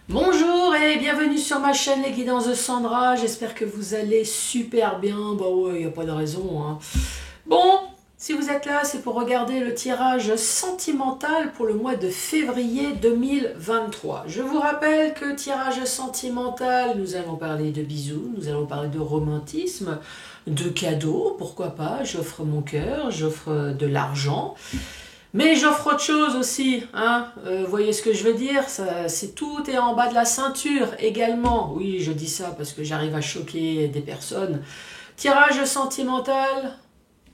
Bonjour et bienvenue sur ma chaîne Les Guidances de Sandra, j'espère que vous allez super bien, bah ouais, il n'y a pas de raison, hein. Bon, si vous êtes là, c'est pour regarder le tirage sentimental pour le mois de février 2023. Je vous rappelle que tirage sentimental, nous allons parler de bisous, nous allons parler de romantisme, de cadeaux, pourquoi pas, j'offre mon cœur, j'offre de l'argent. Mais j'offre autre chose aussi, hein. Voyez ce que je veux dire, tout est en bas de la ceinture également. Oui, je dis ça parce que j'arrive à choquer des personnes. Tirage sentimental,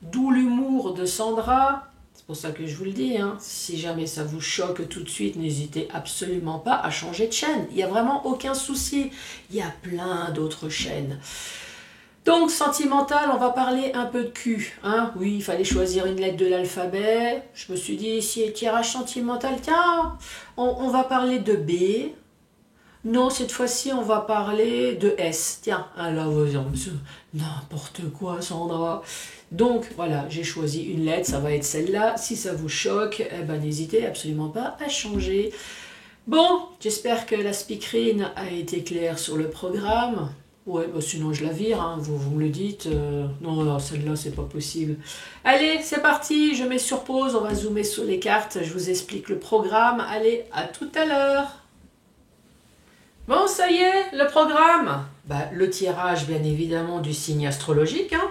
d'où l'humour de Sandra. C'est pour ça que je vous le dis, hein. Si jamais ça vous choque tout de suite, n'hésitez absolument pas à changer de chaîne. Il n'y a vraiment aucun souci. Il y a plein d'autres chaînes. Donc, sentimental, on va parler un peu de cul. Hein. Oui, il fallait choisir une lettre de l'alphabet. Je me suis dit, si tirage sentimental, tiens, on va parler de B. Non, cette fois-ci, on va parler de S. Tiens, là, vous allez dire, n'importe quoi, Sandra. Donc, voilà, j'ai choisi une lettre, ça va être celle-là. Si ça vous choque, eh ben, n'hésitez absolument pas à changer. Bon, j'espère que la speakerine a été claire sur le programme. Ouais, bah sinon je la vire, hein, vous me le dites. Non, non, celle-là, c'est pas possible. Allez, c'est parti, je mets sur pause, on va zoomer sur les cartes, je vous explique le programme. Allez, à tout à l'heure. Bon, ça y est, le programme. Bah, le tirage, bien évidemment, du signe astrologique. Hein.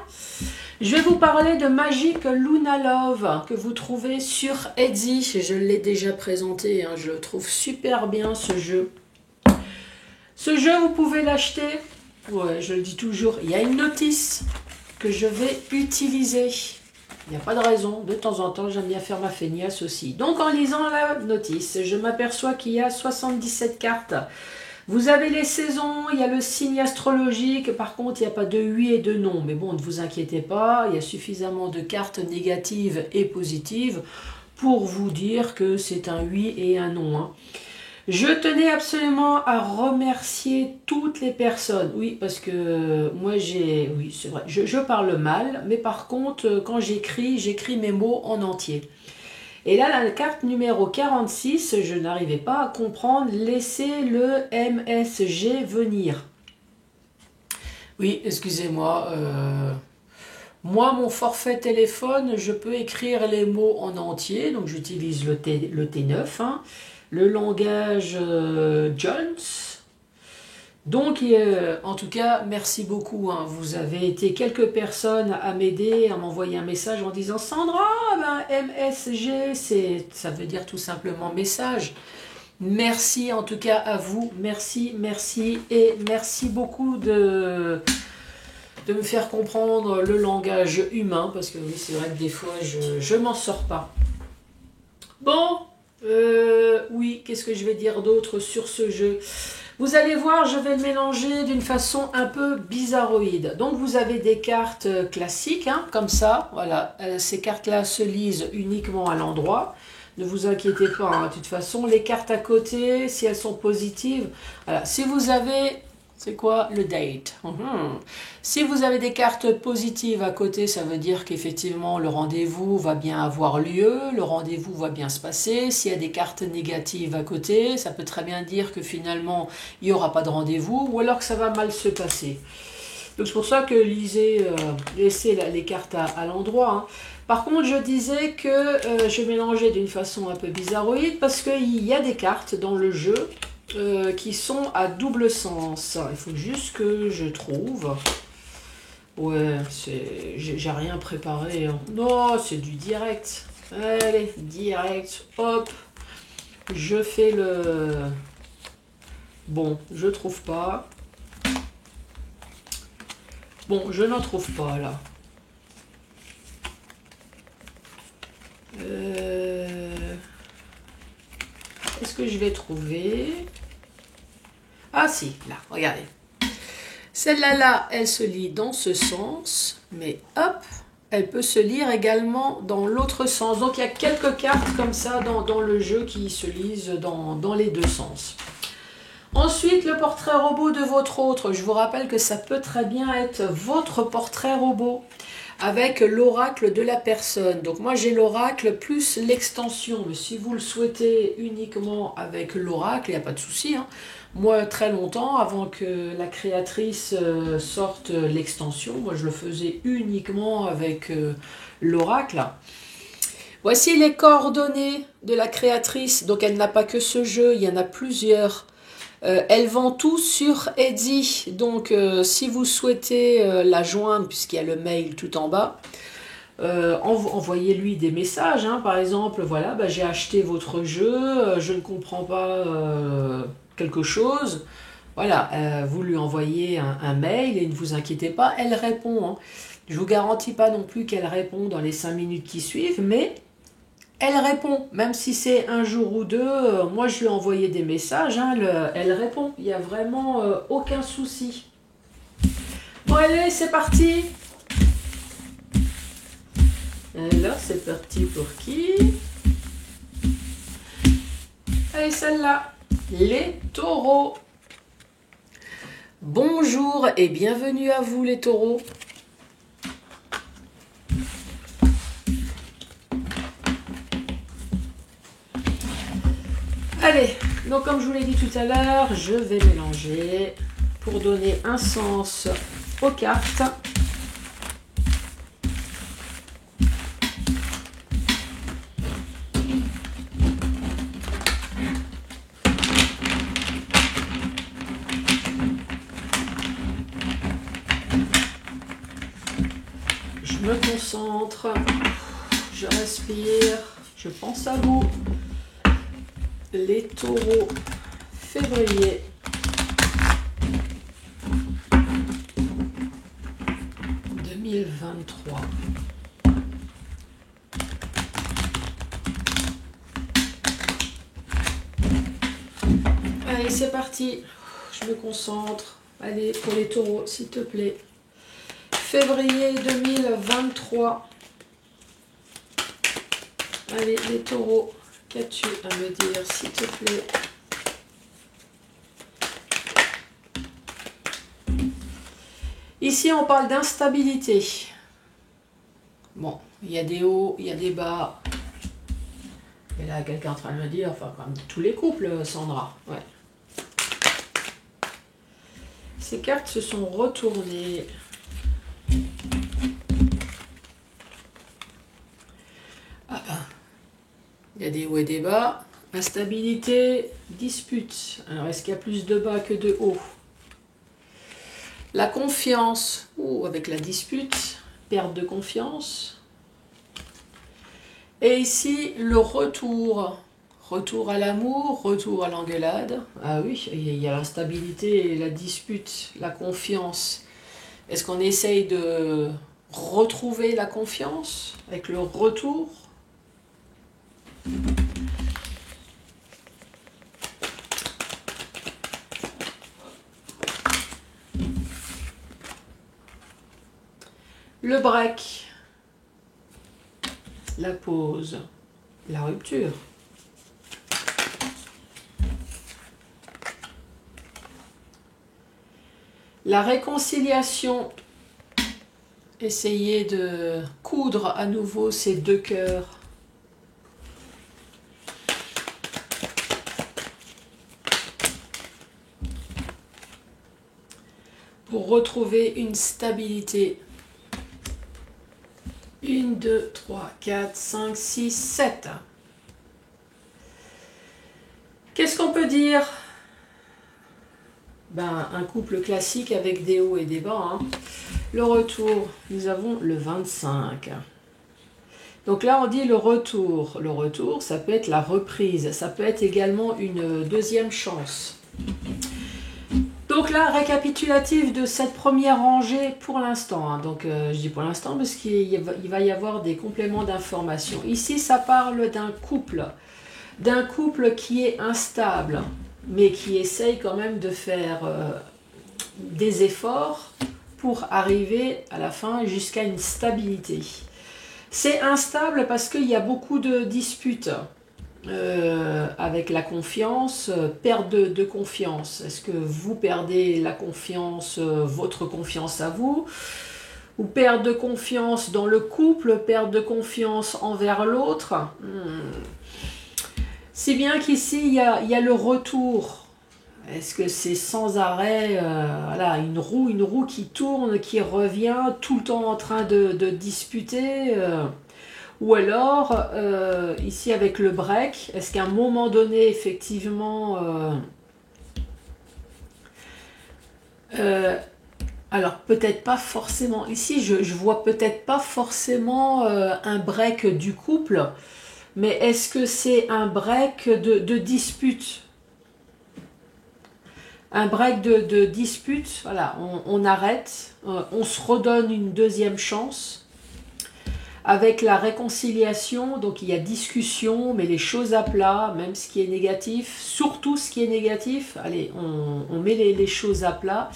Je vais vous parler de Magic Luna Love, que vous trouvez sur Etsy. Je l'ai déjà présenté, hein, je le trouve super bien, ce jeu. Ce jeu, vous pouvez l'acheter. Ouais, je le dis toujours, il y a une notice que je vais utiliser. Il n'y a pas de raison, de temps en temps, j'aime bien faire ma feignasse aussi. Donc en lisant la notice, je m'aperçois qu'il y a 77 cartes. Vous avez les saisons, il y a le signe astrologique, par contre il n'y a pas de oui et de non. Mais bon, ne vous inquiétez pas, il y a suffisamment de cartes négatives et positives pour vous dire que c'est un oui et un non. Hein. Je tenais absolument à remercier toutes les personnes. Oui, parce que moi j'ai... Oui, c'est vrai, je parle mal, mais par contre, quand j'écris mes mots en entier. Et là, la carte numéro 46, je n'arrivais pas à comprendre. Laissez le MSG venir. Oui, excusez-moi. Moi, mon forfait téléphone, je peux écrire les mots en entier. Donc, j'utilise le T9. Hein. Le langage Jones. Donc, en tout cas, merci beaucoup. Hein. Vous avez été quelques personnes à m'aider, à m'envoyer un message en disant Sandra, ben, MSG, ça veut dire tout simplement message. Merci en tout cas à vous. Merci, merci. Et merci beaucoup de me faire comprendre le langage humain. Parce que oui, c'est vrai que des fois, je m'en sors pas. Bon. Oui, qu'est-ce que je vais dire d'autre sur ce jeu? Vous allez voir, je vais le mélanger d'une façon un peu bizarroïde. Donc vous avez des cartes classiques, hein, comme ça, voilà. Ces cartes-là se lisent uniquement à l'endroit. Ne vous inquiétez pas, hein, de toute façon, les cartes à côté, si elles sont positives, voilà. Si vous avez... C'est quoi le date? Si vous avez des cartes positives à côté, ça veut dire qu'effectivement le rendez-vous va bien avoir lieu, le rendez-vous va bien se passer. S'il y a des cartes négatives à côté, ça peut très bien dire que finalement il n'y aura pas de rendez-vous ou alors que ça va mal se passer. Donc c'est pour ça que laissez les cartes à l'endroit. Hein. Par contre, je disais que je mélangeais d'une façon un peu bizarroïde parce qu'il y a des cartes dans le jeu qui sont à double sens. Il faut juste que je trouve. Ouais, j'ai rien préparé. Hein. Non, c'est du direct. Allez, direct. Hop. Je fais le... Bon, je trouve pas. Bon, je n'en trouve pas, là. Est-ce que je vais trouver... Ah si, là, regardez. Celle-là, elle se lit dans ce sens, mais hop, elle peut se lire également dans l'autre sens. Donc il y a quelques cartes comme ça dans le jeu qui se lisent dans les deux sens. Ensuite, le portrait robot de votre autre. Je vous rappelle que ça peut très bien être votre portrait robot. avec l'oracle de la personne. Donc moi j'ai l'oracle plus l'extension, mais si vous le souhaitez uniquement avec l'oracle, il n'y a pas de souci, hein. Moi très longtemps, avant que la créatrice sorte l'extension, moi je le faisais uniquement avec l'oracle. Voici les coordonnées de la créatrice, donc elle n'a pas que ce jeu, il y en a plusieurs. Elle vend tout sur Etsy, donc si vous souhaitez la joindre, puisqu'il y a le mail tout en bas, envoyez-lui des messages, hein. Par exemple, voilà, bah, j'ai acheté votre jeu, je ne comprends pas quelque chose. Voilà, vous lui envoyez un mail et ne vous inquiétez pas, elle répond, hein. Je ne vous garantis pas non plus qu'elle répond dans les 5 minutes qui suivent, mais elle répond, même si c'est un jour ou deux. Moi, je lui ai envoyé des messages, hein, elle répond. Il n'y a vraiment aucun souci. Bon, allez, c'est parti. Alors, c'est parti pour qui? Allez, celle-là. Les taureaux. Bonjour et bienvenue à vous, les taureaux. Allez, donc comme je vous l'ai dit tout à l'heure, je vais mélanger pour donner un sens aux cartes. Je me concentre, je respire, je pense à vous. Les taureaux, février 2023. Allez, c'est parti. Je me concentre. Allez, pour les taureaux, s'il te plaît. Février 2023. Allez, les taureaux. Qu'as-tu à me dire, s'il te plaît? Ici, on parle d'instabilité. Bon, il y a des hauts, il y a des bas. Et là, quelqu'un est en train de me dire, enfin, comme tous les couples, Sandra. Ouais. Ces cartes se sont retournées. Ah ben. Il y a des hauts et des bas. Instabilité, dispute. Alors, est-ce qu'il y a plus de bas que de hauts? La confiance, avec la dispute, perte de confiance. Et ici, le retour. Retour à l'amour, retour à l'engueulade. Ah oui, il y a l'instabilité, la dispute, la confiance. Est-ce qu'on essaye de retrouver la confiance avec le retour? Le break, la pause, la rupture. La réconciliation, essayez de coudre à nouveau ces deux cœurs. Pour retrouver une stabilité. 1, 2, 3, 4, 5, 6, 7. Qu'est-ce qu'on peut dire? Ben, un couple classique avec des hauts et des bas, hein. Le retour, nous avons le 25. Donc là, on dit le retour. Le retour, ça peut être la reprise. Ça peut être également une deuxième chance. Donc là, récapitulatif de cette première rangée pour l'instant, hein. Donc je dis pour l'instant parce qu'il va y avoir des compléments d'informations. Ici, ça parle d'un couple qui est instable, mais qui essaye quand même de faire des efforts pour arriver à la fin jusqu'à une stabilité. C'est instable parce qu'il y a beaucoup de disputes. Avec la confiance, perte de confiance. Est-ce que vous perdez la confiance, votre confiance à vous, Ou perte de confiance dans le couple, perte de confiance envers l'autre. Si bien qu'ici, il y a le retour. Est-ce que c'est sans arrêt, voilà, une roue qui tourne, qui revient, tout le temps en train de disputer ou alors, ici avec le break, est-ce qu'à un moment donné, effectivement... alors peut-être pas forcément, ici je vois peut-être pas forcément un break du couple, mais est-ce que c'est un break de dispute? Un break de dispute, voilà, on arrête, on se redonne une deuxième chance. Avec la réconciliation, donc il y a discussion, mais les choses à plat, même ce qui est négatif, surtout ce qui est négatif, allez, on met les choses à plat,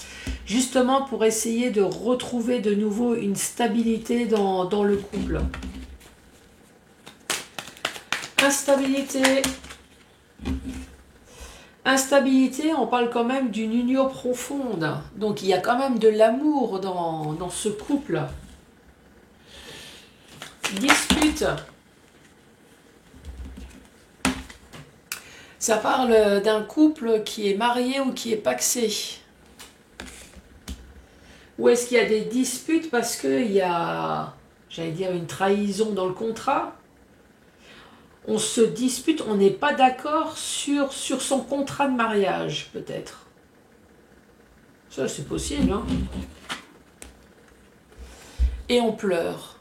justement pour essayer de retrouver de nouveau une stabilité dans le couple. Instabilité. Instabilité, on parle quand même d'une union profonde, donc il y a quand même de l'amour dans ce couple. Dispute. Ça parle d'un couple qui est marié ou qui est pacsé. Ou est-ce qu'il y a des disputes parce qu'il y a, j'allais dire, une trahison dans le contrat? On se dispute, on n'est pas d'accord sur son contrat de mariage, peut-être. Ça, c'est possible, hein. Et on pleure.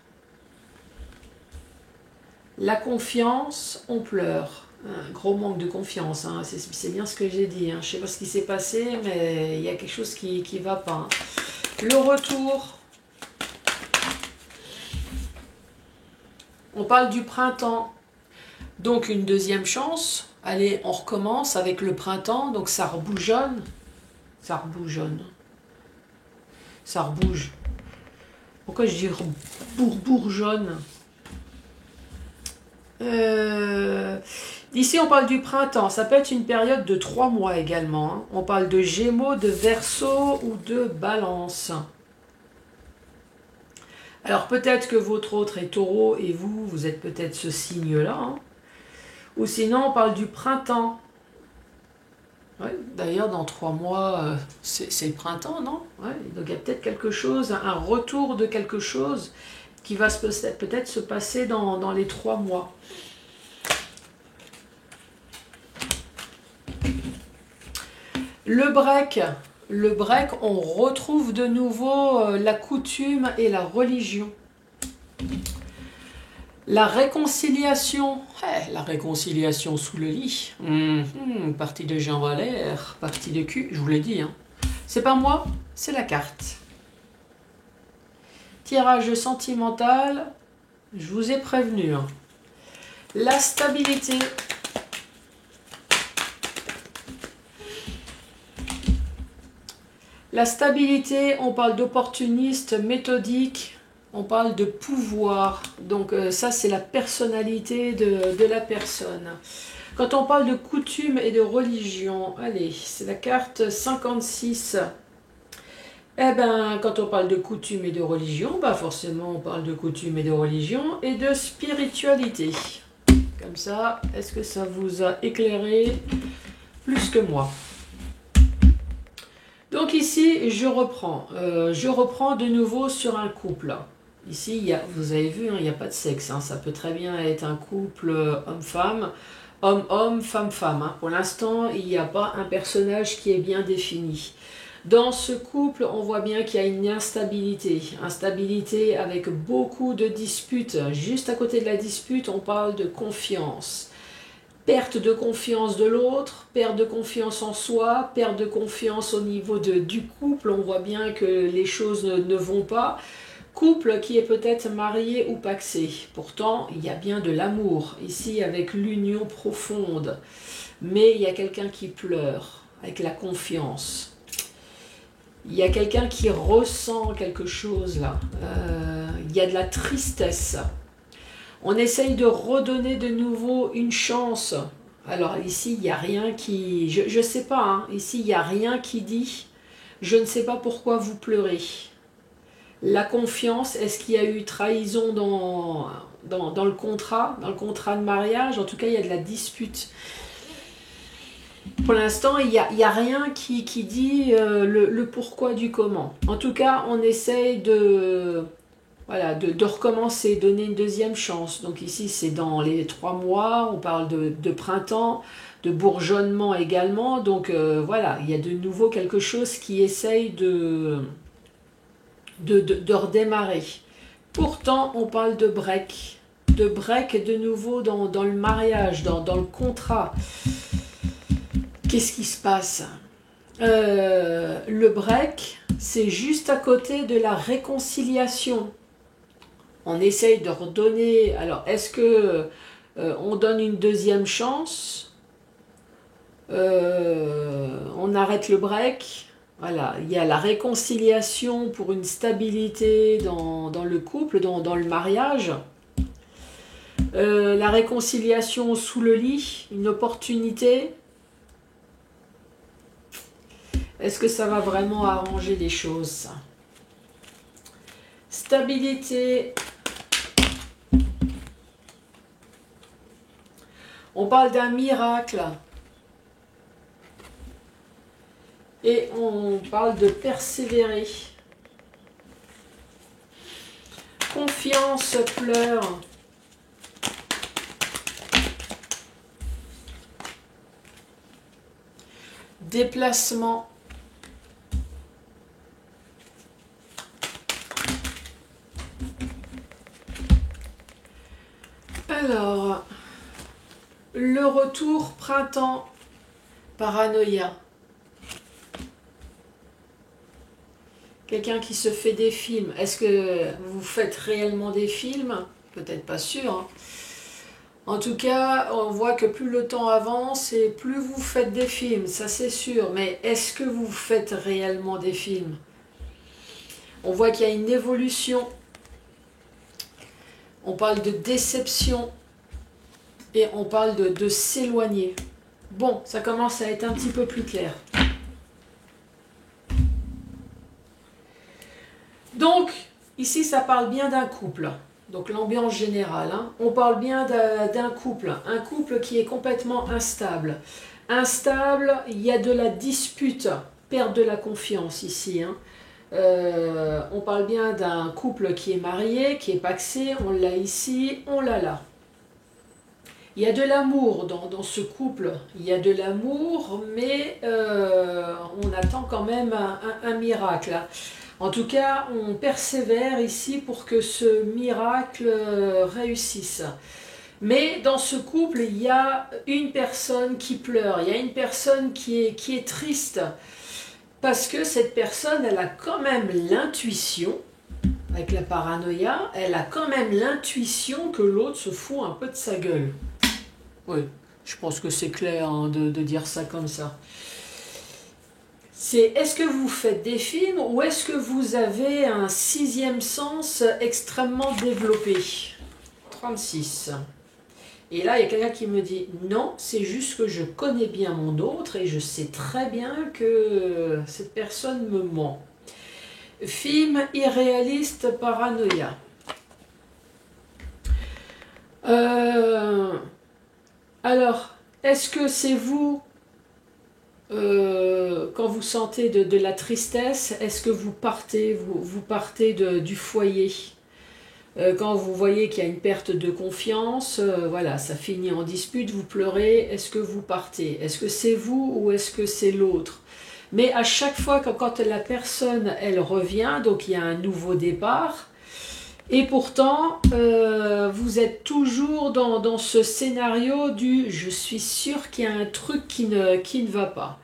La confiance, on pleure. Un gros manque de confiance, hein. C'est bien ce que j'ai dit, hein. Je ne sais pas ce qui s'est passé, mais il y a quelque chose qui ne va pas, hein. Le retour. On parle du printemps. Donc une deuxième chance. Allez, on recommence avec le printemps. Donc ça rebougeonne. Ça rebougeonne. Ça rebouge. Pourquoi je dis bourgeonne? Ici, on parle du printemps. Ça peut être une période de 3 mois également, hein. On parle de Gémeaux, de Verseau ou de Balance. Alors, peut-être que votre autre est Taureau et vous êtes peut-être ce signe-là, hein. Ou sinon, on parle du printemps. Ouais, d'ailleurs, dans 3 mois, c'est le printemps, non? Ouais, donc, il y a peut-être quelque chose, un retour de quelque chose qui va peut-être se passer dans les 3 mois. Le break, on retrouve de nouveau la coutume et la religion. La réconciliation, la réconciliation sous le lit. Partie de Jean Valère, partie de cul, je vous l'ai dit, hein. C'est pas moi, c'est la carte. Tirage sentimental, je vous ai prévenu, hein. La stabilité. La stabilité, on parle d'opportuniste, méthodique, on parle de pouvoir. Donc ça, c'est la personnalité de la personne. Quand on parle de coutume et de religion, allez, c'est la carte 56. Eh bien, quand on parle de coutume et de religion, bah forcément, on parle de coutume et de religion et de spiritualité. Comme ça, est-ce que ça vous a éclairé plus que moi? Donc ici, je reprends de nouveau sur un couple. Ici, vous avez vu, hein, il n'y a pas de sexe, hein. Ça peut très bien être un couple homme-femme, homme-homme, femme-femme, hein. Pour l'instant, il n'y a pas un personnage qui est bien défini. Dans ce couple, on voit bien qu'il y a une instabilité. Instabilité avec beaucoup de disputes. Juste à côté de la dispute, on parle de confiance. Perte de confiance de l'autre, perte de confiance en soi, perte de confiance au niveau du couple. On voit bien que les choses ne vont pas. Couple qui est peut-être marié ou pacsé. Pourtant, il y a bien de l'amour ici avec l'union profonde. Mais il y a quelqu'un qui pleure avec la confiance. Il y a quelqu'un qui ressent quelque chose là. Il y a de la tristesse. On essaye de redonner de nouveau une chance. Alors ici, il n'y a rien qui... Je ne sais pas, hein. Ici, il n'y a rien qui dit « Je ne sais pas pourquoi vous pleurez ». La confiance, est-ce qu'il y a eu trahison dans le contrat de mariage? En tout cas, il y a de la dispute. Pour l'instant, il y a rien qui dit le pourquoi du comment. En tout cas, on essaye voilà, de recommencer, donner une deuxième chance. Donc ici, c'est dans les 3 mois, on parle de printemps, de bourgeonnement également. Donc voilà, il y a de nouveau quelque chose qui essaye de redémarrer. Pourtant, on parle de break de nouveau dans le mariage, dans le contrat. Qu'est-ce qui se passe? Le break, c'est juste à côté de la réconciliation. On essaye de redonner. Alors, est-ce que on donne une deuxième chance? On arrête le break? Voilà, il y a la réconciliation pour une stabilité dans le couple, dans le mariage. La réconciliation sous le lit, une opportunité. Est-ce que ça va vraiment arranger les choses, ça? Stabilité. On parle d'un miracle. Et on parle de persévérer. Confiance pleure. Déplacement. Alors, le retour printemps, paranoïa. Quelqu'un qui se fait des films. Est-ce que vous faites réellement des films? Peut-être pas sûr. Hein. En tout cas, on voit que plus le temps avance et plus vous faites des films, ça c'est sûr. Mais est-ce que vous faites réellement des films? On voit qu'il y a une évolution. On parle de déception et on parle de s'éloigner. Bon, ça commence à être un petit peu plus clair. Donc, ici, ça parle bien d'un couple. Donc, l'ambiance générale. Hein. On parle bien d'un couple. Un couple qui est complètement instable. Instable, il y a de la dispute, perte de la confiance ici. Hein. On parle bien d'un couple qui est marié, qui est pacsé, on l'a ici, on l'a là. Il y a de l'amour dans ce couple, il y a de l'amour, mais on attend quand même un miracle. En tout cas, on persévère ici pour que ce miracle réussisse. Mais dans ce couple, il y a une personne qui pleure, il y a une personne qui est triste. Parce que cette personne, elle a quand même l'intuition, avec la paranoïa, elle a quand même l'intuition que l'autre se fout un peu de sa gueule. Oui, je pense que c'est clair hein, de dire ça comme ça. C'est est-ce que vous faites des films ou est-ce que vous avez un 6e sens extrêmement développé? 36. Et là, il y a quelqu'un qui me dit « Non, c'est juste que je connais bien mon autre et je sais très bien que cette personne me ment. » Film irréaliste, paranoïa. Alors, est-ce que c'est vous, quand vous sentez de la tristesse, est-ce que vous partez, vous partez du foyer? Quand vous voyez qu'il y a une perte de confiance, voilà, ça finit en dispute, vous pleurez, est-ce que vous partez? Est-ce que c'est vous ou est-ce que c'est l'autre? Mais à chaque fois, quand la personne, elle revient, donc il y a un nouveau départ, et pourtant, vous êtes toujours dans ce scénario du « je suis sûr qu'il y a un truc qui ne va pas ».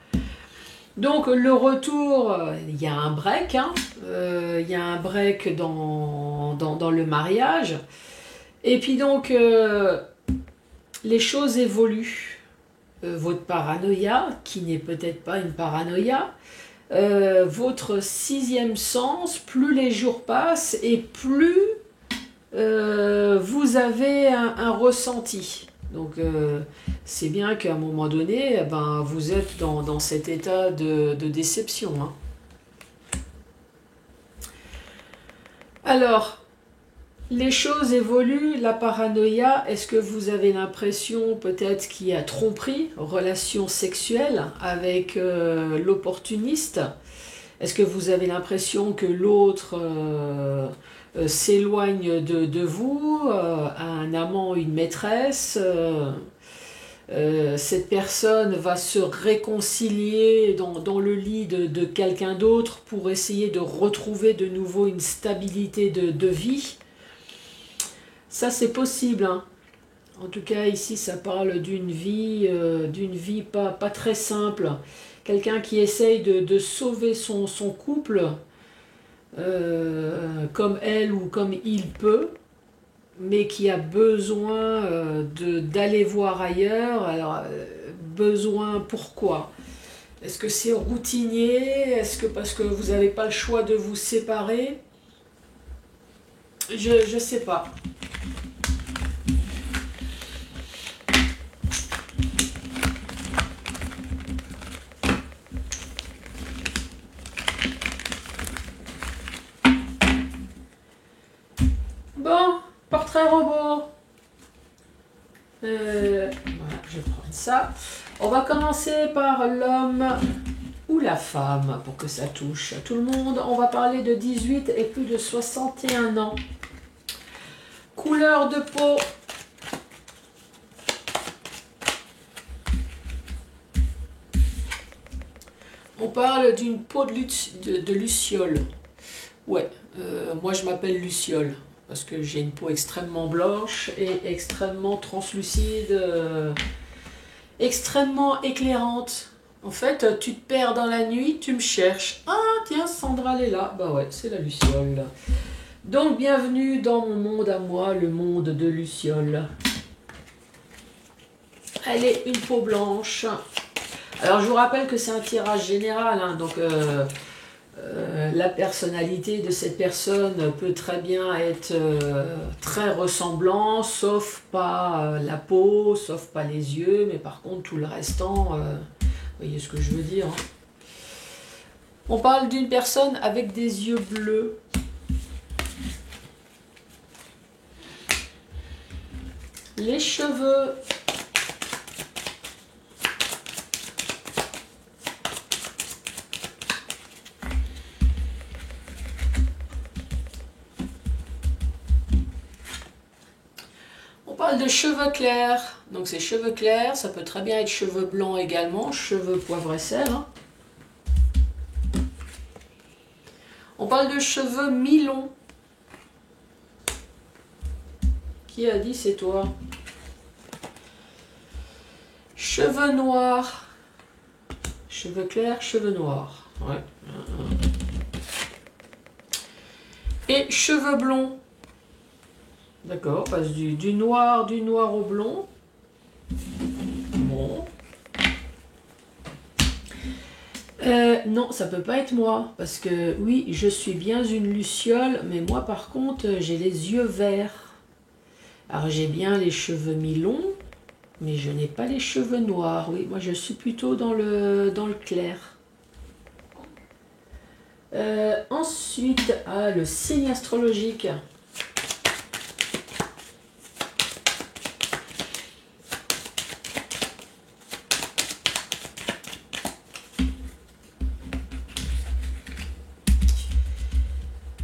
Donc le retour, il y a un break, hein, il y a un break dans le mariage. Et puis donc, les choses évoluent. Votre paranoïa, qui n'est peut-être pas une paranoïa, votre 6e sens, plus les jours passent et plus vous avez un ressenti. Donc c'est bien qu'à un moment donné, ben, vous êtes dans cet état de déception. Hein. Alors, les choses évoluent, la paranoïa, est-ce que vous avez l'impression peut-être qu'il y a tromperie, relation sexuelle avec l'opportuniste? Est-ce que vous avez l'impression que l'autre s'éloigne de vous, a un amant, une maîtresse cette personne va se réconcilier dans le lit de quelqu'un d'autre pour essayer de retrouver de nouveau une stabilité de vie. Ça, c'est possible, hein. En tout cas, ici, ça parle d'une vie pas très simple. Quelqu'un qui essaye de sauver son couple, comme elle ou comme il peut, mais qui a besoin d'aller voir ailleurs. Alors, besoin pourquoi? Est-ce que c'est routinier? Est-ce que parce que vous n'avez pas le choix de vous séparer? Je sais pas. Bon, portrait robot. Voilà, je vais prendre ça. On va commencer par l'homme ou la femme pour que ça touche tout le monde. On va parler de 18 et plus de 61 ans. Couleur de peau. On parle d'une peau de luciole. Ouais, moi je m'appelle Luciole parce que j'ai une peau extrêmement blanche et extrêmement translucide, extrêmement éclairante. En fait, tu te perds dans la nuit, tu me cherches. Ah tiens, Sandra elle est là. Bah ouais, c'est la Luciole. Donc bienvenue dans mon monde à moi, le monde de Luciole. Elle est une peau blanche. Alors je vous rappelle que c'est un tirage général, hein, donc la personnalité de cette personne peut très bien être très ressemblant, sauf pas la peau, sauf pas les yeux, mais par contre tout le restant, vous voyez ce que je veux dire, hein. On parle d'une personne avec des yeux bleus. Les cheveux. On parle de cheveux clairs. Donc ces cheveux clairs, ça peut très bien être cheveux blancs également, cheveux poivre et sel, hein. On parle de cheveux mi-longs. Qui a dit c'est toi? Cheveux noirs. Cheveux clairs, cheveux noirs. Ouais. Et cheveux blonds. D'accord, on passe du noir au blond. Bon. Non, ça peut pas être moi, parce que oui, je suis bien une luciole, mais moi par contre, j'ai les yeux verts. Alors j'ai bien les cheveux mi-longs, mais je n'ai pas les cheveux noirs. Oui, moi je suis plutôt dans le clair. Ensuite, le signe astrologique.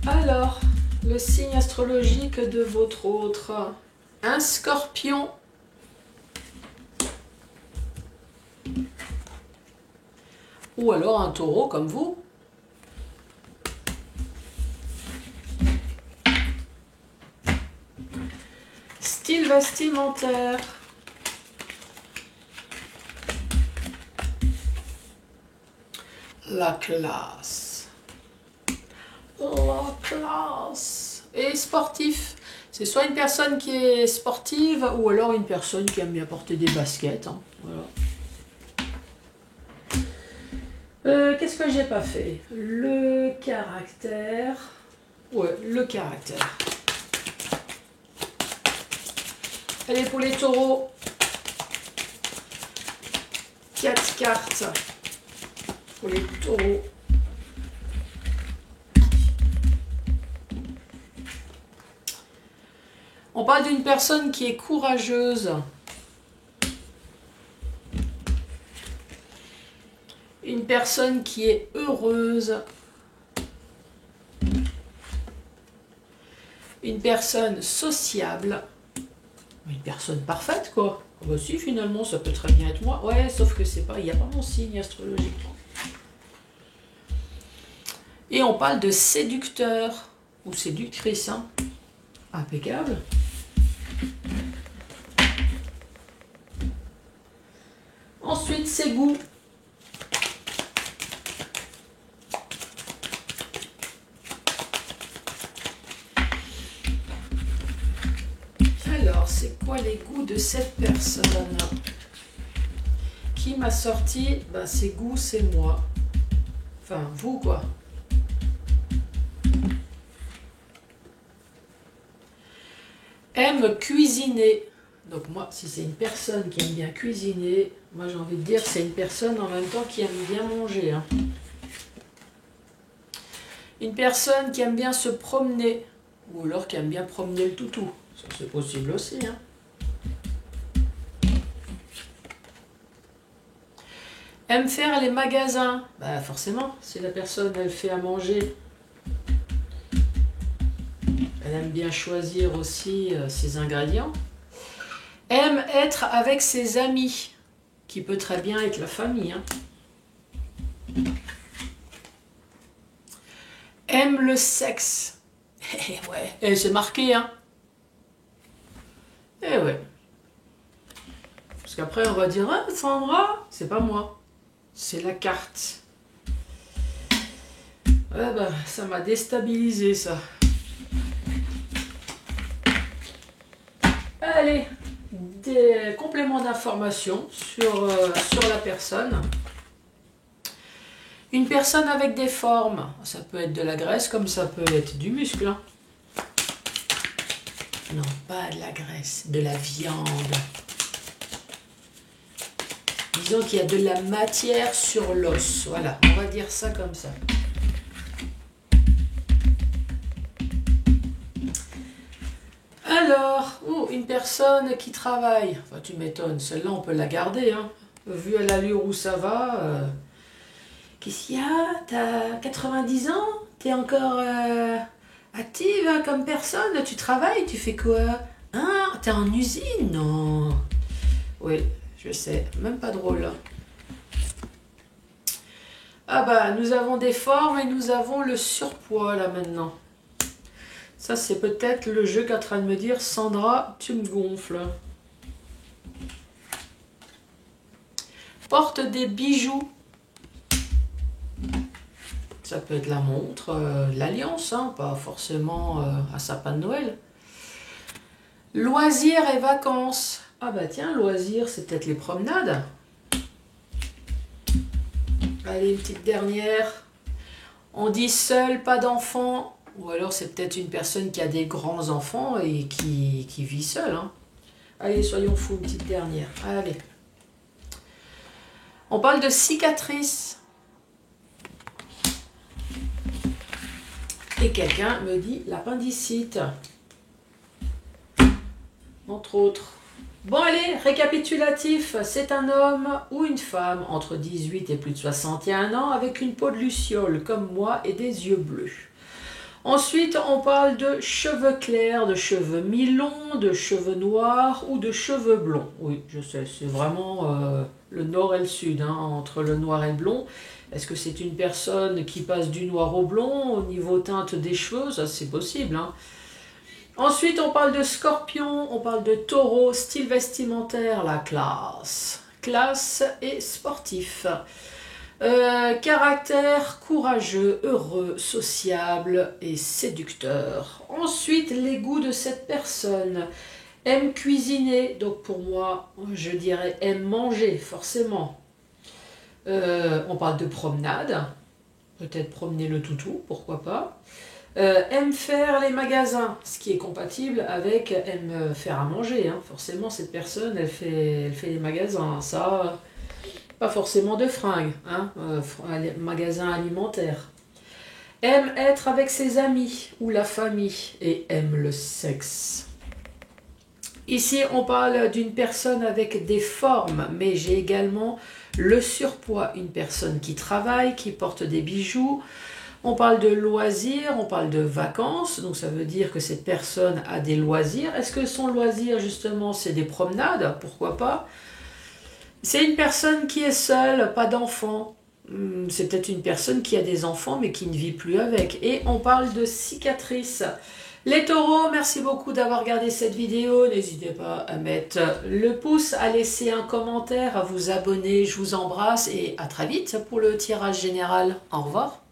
Alors, le signe astrologique de votre autre. Un scorpion. Ou alors un taureau comme vous. Style vestimentaire. La classe. La classe. Et sportif. C'est soit une personne qui est sportive ou alors une personne qui aime bien porter des baskets, hein. Voilà. Qu'est-ce que j'ai pas fait? Le caractère. Ouais, le caractère. Allez, pour les taureaux. 4 cartes. Pour les taureaux. On parle d'une personne qui est courageuse. Une personne qui est heureuse. Une personne sociable. Une personne parfaite, quoi. Ah bah si, finalement, ça peut très bien être moi. Ouais, sauf que c'est pas, il n'y a pas mon signe astrologique. Et on parle de séducteur ou séductrice. Hein. Impeccable. Ensuite, ses goûts. Alors, c'est quoi les goûts de cette personne? Qui m'a sorti? Ben, ses goûts, c'est moi. Enfin, vous, quoi. Aime cuisiner. Donc moi, si c'est une personne qui aime bien cuisiner, moi j'ai envie de dire que c'est une personne en même temps qui aime bien manger. Hein. Une personne qui aime bien se promener, ou alors qui aime bien promener le toutou. Ça c'est possible aussi. Hein. Aime faire les magasins. Bah forcément, si la personne elle fait à manger, elle aime bien choisir aussi ses ingrédients. Aime être avec ses amis, qui peut très bien être la famille. Hein. Aime le sexe. Ouais, et c'est marqué, hein. Eh ouais. Parce qu'après, on va dire, ah, Sandra, c'est pas moi. C'est la carte. Ouais, bah, ça m'a déstabilisé, ça. Allez, des compléments d'information sur la personne. Une personne avec des formes, ça peut être de la graisse comme ça peut être du muscle. Hein. Non, pas de la graisse, de la viande. Disons qu'il y a de la matière sur l'os. Voilà, on va dire ça comme ça. Alors, une personne qui travaille. Enfin, tu m'étonnes, celle-là, on peut la garder. Hein. Vu à l'allure où ça va. Qu'est-ce qu'il y a? T'as 90 ans? T'es encore active hein, comme personne? Tu travailles? Tu fais quoi? Hein? T'es en usine? Non. Oui, je sais. Même pas drôle. Ah bah, nous avons des formes et nous avons le surpoids là maintenant. Ça, c'est peut-être le jeu qui est en train de me dire, Sandra, tu me gonfles. Porte des bijoux. Ça peut être la montre, l'alliance, hein, pas forcément un sapin de Noël. Loisirs et vacances. Ah bah tiens, loisirs, c'est peut-être les promenades. Allez, une petite dernière. On dit seul, pas d'enfant. Ou alors c'est peut-être une personne qui a des grands enfants et qui vit seule. Hein. Allez, soyons fous, une petite dernière. Allez. On parle de cicatrices. Et quelqu'un me dit l'appendicite. Entre autres. Bon allez, récapitulatif. C'est un homme ou une femme entre 18 et plus de 61 ans avec une peau de luciole comme moi et des yeux bleus. Ensuite, on parle de cheveux clairs, de cheveux mi-longs, de cheveux noirs ou de cheveux blonds. Oui, je sais, c'est vraiment le nord et le sud, hein, entre le noir et le blond. Est-ce que c'est une personne qui passe du noir au blond au niveau teinte des cheveux? Ça, c'est possible. Hein. Ensuite, on parle de scorpion, on parle de taureau, style vestimentaire, la classe. Classe et sportif. Caractère courageux, heureux, sociable et séducteur. Ensuite, les goûts de cette personne. Aime cuisiner, donc pour moi, je dirais aime manger, forcément. On parle de promenade, peut-être promener le toutou, pourquoi pas. Aime faire les magasins, ce qui est compatible avec aime faire à manger. Hein. Forcément, cette personne, elle fait les magasins. Ça... Pas forcément de fringues, hein, magasin alimentaire. Aime être avec ses amis ou la famille et aime le sexe. Ici, on parle d'une personne avec des formes, mais j'ai également le surpoids, une personne qui travaille, qui porte des bijoux. On parle de loisirs, on parle de vacances, donc ça veut dire que cette personne a des loisirs. Est-ce que son loisir, justement, c'est des promenades? Pourquoi pas? C'est une personne qui est seule, pas d'enfant. C'est peut-être une personne qui a des enfants mais qui ne vit plus avec. Et on parle de cicatrices. Les taureaux, merci beaucoup d'avoir regardé cette vidéo. N'hésitez pas à mettre le pouce, à laisser un commentaire, à vous abonner. Je vous embrasse et à très vite pour le tirage général. Au revoir.